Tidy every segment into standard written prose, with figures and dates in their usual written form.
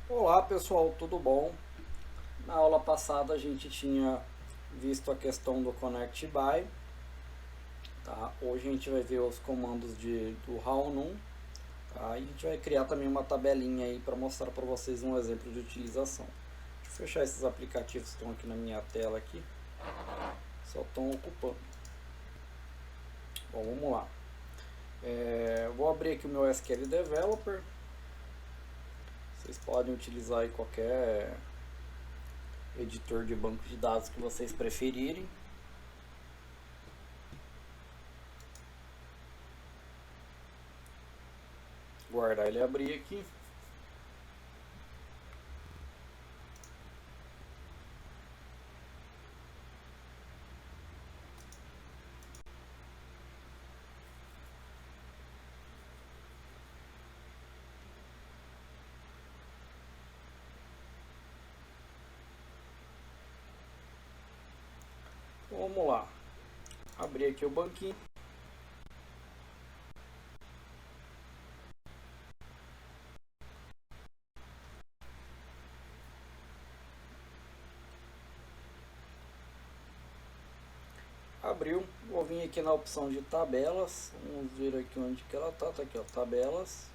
Olá pessoal, tudo bom? Na aula passada a gente tinha visto a questão do Connect By, tá? Hoje a gente vai ver os comandos do How Num, tá? E a gente vai criar também uma tabelinha aí para mostrar para vocês um exemplo de utilização. Deixa eu fechar esses aplicativos que estão aqui na minha tela aqui, só estão ocupando. Bom, vamos lá. Vou abrir aqui o meu SQL Developer. Vocês podem utilizar aí qualquer editor de banco de dados que vocês preferirem. Guardar ele abrir aqui. Vamos lá, abrir aqui o banquinho. Abriu, vou vir aqui na opção de tabelas, vamos ver aqui onde que ela tá aqui ó, tabelas.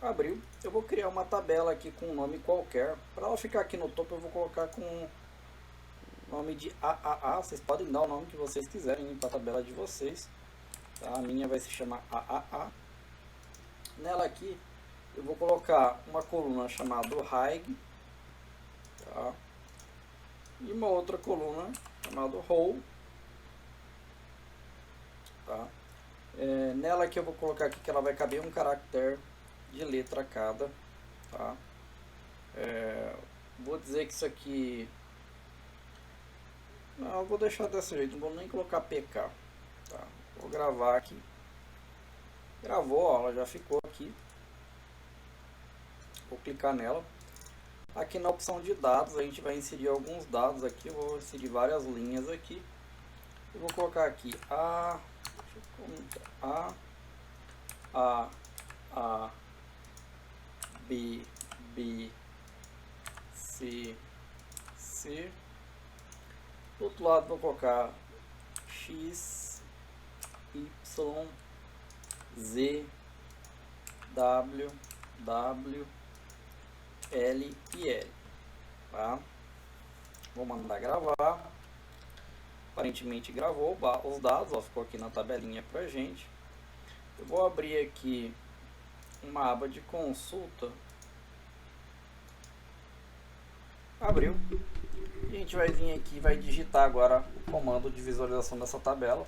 Abriu, eu vou criar uma tabela aqui com um nome qualquer. Para ela ficar aqui no topo eu vou colocar com o nome de AAA, vocês podem dar o nome que vocês quiserem para a tabela de vocês. Tá? A minha vai se chamar AAA. Nela aqui eu vou colocar uma coluna chamada High, tá? E uma outra coluna chamada Row, tá? Nela aqui eu vou colocar aqui que ela vai caber um caractere de letra cada, tá? Vou dizer que isso aqui, não, eu vou deixar desse jeito, não vou nem colocar PK, tá? Vou gravar aqui. Gravou, ó, ela já ficou aqui. Vou clicar nela. Aqui na opção de dados a gente vai inserir alguns dados aqui. Eu vou inserir várias linhas aqui. Eu vou colocar aqui A, B, C, C. Do outro lado vou colocar X, Y, Z, W, L e L, tá? Vou mandar gravar. Aparentemente gravou os dados, ó, ficou aqui na tabelinha pra gente. Eu vou abrir aqui uma aba de consulta. Abriu. E a gente vai vir aqui e vai digitar agora o comando de visualização dessa tabela.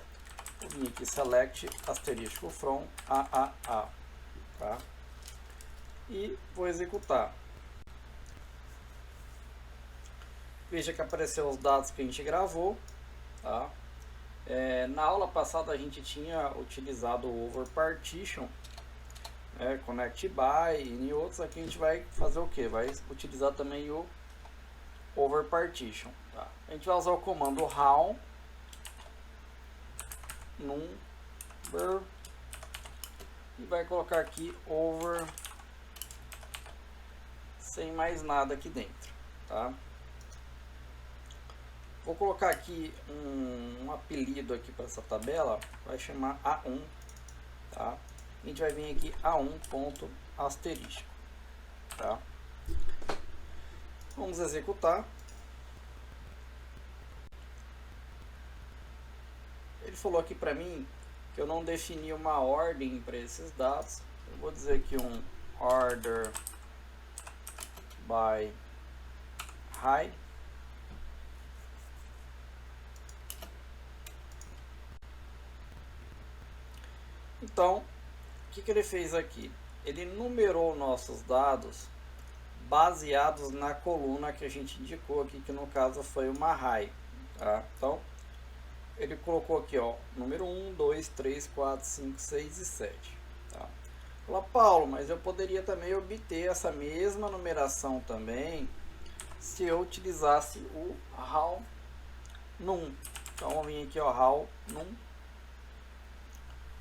Vou vir aqui select asterisco from AAA, tá? E vou executar. Veja que apareceu os dados que a gente gravou, tá? Na aula passada a gente tinha utilizado o over partition, connect by e outros. Aqui a gente vai fazer o que? Vai utilizar também o over partition, tá? A gente vai usar o comando how number e vai colocar aqui over sem mais nada aqui dentro, tá? Vou colocar aqui um apelido aqui para essa tabela, vai chamar A1, tá? A gente vai vir aqui A1 ponto asterisco, tá? Vamos executar. Ele falou aqui para mim que eu não defini uma ordem para esses dados. Eu vou dizer aqui um order by high. Então, o que ele fez aqui? Ele numerou nossos dados baseados na coluna que a gente indicou aqui, que no caso foi uma high, tá? Então, ele colocou aqui, ó, número 1, 2, 3, 4, 5, 6 e 7. Tá? Fala, Paulo, mas eu poderia também obter essa mesma numeração também se eu utilizasse o how num. Então, vou vir aqui, ó, how num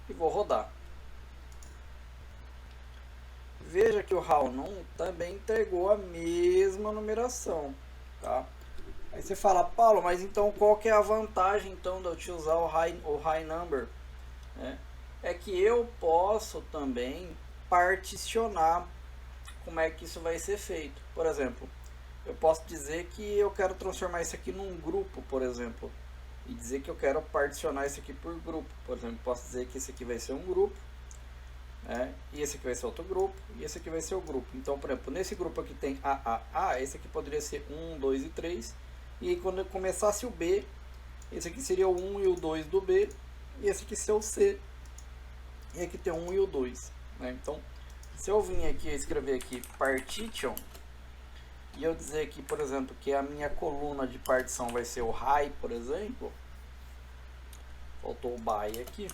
e vou rodar. veja que o how_num também entregou a mesma numeração, tá? Aí você fala, Paulo, mas então qual que é a vantagem então de eu te usar o high number, né? É que eu posso também particionar como é que isso vai ser feito. Por exemplo, eu posso dizer que eu quero transformar isso aqui num grupo, por exemplo, e dizer que eu quero particionar isso aqui por grupo. Por exemplo, posso dizer que esse aqui vai ser um grupo, né? E esse aqui vai ser outro grupo, e esse aqui vai ser o grupo. Então, por exemplo, nesse grupo aqui tem A, esse aqui poderia ser 1, 2 e 3. E aí, quando eu começasse o B, esse aqui seria o 1 e o 2 do B, e esse aqui seria o C. E aqui tem o 1 e o 2, né? Então, se eu vim aqui escrever aqui partition, e eu dizer aqui, por exemplo, que a minha coluna de partição vai ser o high, por exemplo, faltou o by aqui,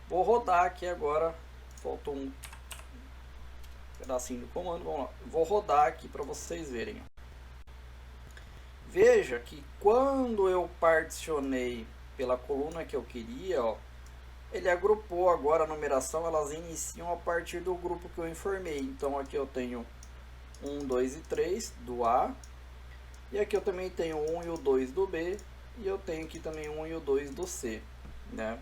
vou rodar aqui agora, faltou um pedacinho do comando, vamos lá, vou rodar aqui para vocês verem. Veja que quando eu particionei pela coluna que eu queria, ó, ele agrupou agora a numeração, elas iniciam a partir do grupo que eu informei. Então aqui eu tenho 1, 2 e 3 do A, e aqui eu também tenho 1 e o 2 do B, e eu tenho aqui também 1 e o 2 do C, né?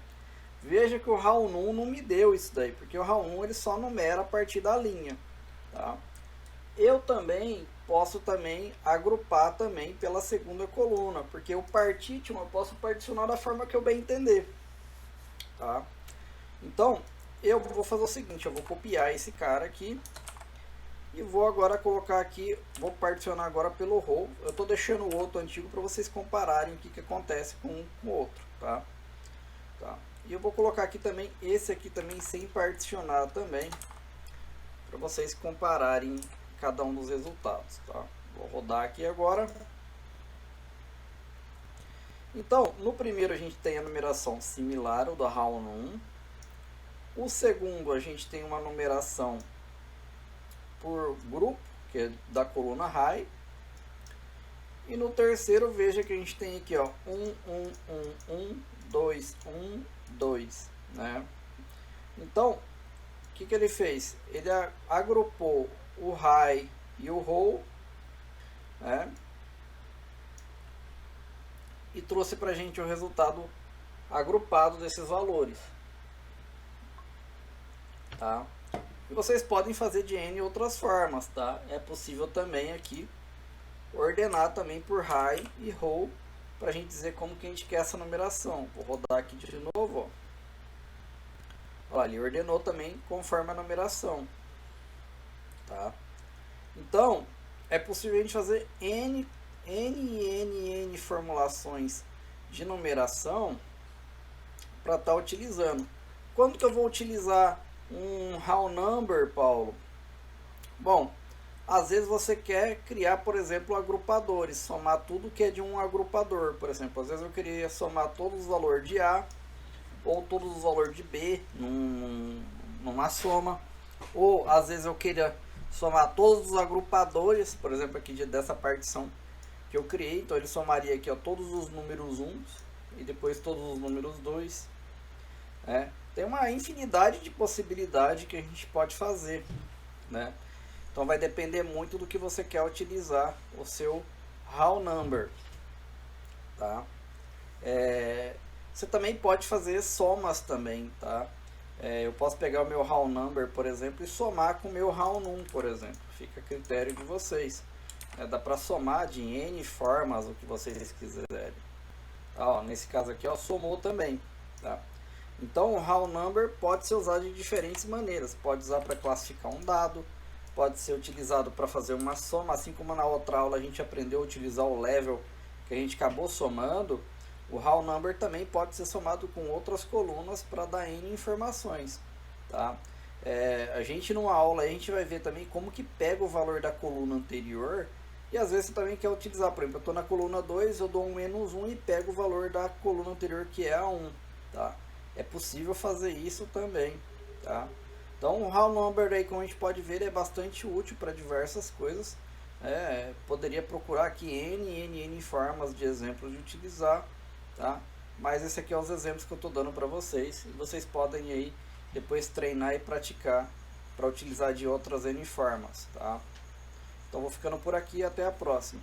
Veja que o how_num não me deu isso daí, porque o how_num ele só numera a partir da linha, tá? Eu também posso também agrupar também pela segunda coluna, porque o partition eu posso particionar da forma que eu bem entender, tá? Então eu vou fazer o seguinte, eu vou copiar esse cara aqui e vou agora colocar aqui, vou particionar agora pelo row. Eu estou deixando o outro antigo para vocês compararem o que acontece com um com o outro, tá? E eu vou colocar aqui também esse aqui também sem particionar também, para vocês compararem cada um dos resultados, tá? Vou rodar aqui agora. Então, no primeiro a gente tem a numeração similar ao do how_num. O segundo a gente tem uma numeração por grupo, que é da coluna high. E no terceiro, veja que a gente tem aqui, ó, 1, 1, 1, 1, 2, 1, 2, né? Então, o que ele fez? Ele agrupou o high e o row, né? E trouxe para a gente o resultado agrupado desses valores, tá? E vocês podem fazer de N outras formas, tá? É possível também aqui ordenar também por high e row para a gente dizer como que a gente quer essa numeração. Vou rodar aqui de novo, ó. Olha, ele ordenou também conforme a numeração, tá? Então, é possível a gente fazer N formulações de numeração para estar utilizando. Quando que eu vou utilizar um how number, Paulo? Bom, às vezes você quer criar, por exemplo, agrupadores, somar tudo que é de um agrupador. Por exemplo, às vezes eu queria somar todos os valores de A ou todos os valores de B numa soma. Ou às vezes eu queria somar todos os agrupadores, por exemplo, aqui dessa partição que eu criei. Então ele somaria aqui, ó, todos os números 1 e depois todos os números 2. Tem uma infinidade de possibilidades que a gente pode fazer, né? Então vai depender muito do que você quer utilizar o seu how number, tá? Você também pode fazer somas também, tá? Eu posso pegar o meu how number, por exemplo, e somar com o meu how_num, por exemplo. Fica a critério de vocês. Dá para somar de N formas o que vocês quiserem. Ó, nesse caso aqui, ó, somou também, tá? Então o how number pode ser usado de diferentes maneiras. Pode usar para classificar um dado, pode ser utilizado para fazer uma soma, assim como na outra aula a gente aprendeu a utilizar o level que a gente acabou somando. O how number também pode ser somado com outras colunas para dar N informações, tá? A gente numa aula a gente vai ver também como que pega o valor da coluna anterior, e às vezes você também quer utilizar, por exemplo, eu estou na coluna 2, eu dou um menos 1 e pego o valor da coluna anterior, que é a 1, tá? É possível fazer isso também, tá? Então o how number aí, como a gente pode ver, é bastante útil para diversas coisas. Poderia procurar aqui N formas de exemplos de utilizar, tá? Mas esse aqui é os exemplos que eu estou dando para vocês, e vocês podem aí depois treinar e praticar para utilizar de outras N formas, tá? Então vou ficando por aqui e até a próxima.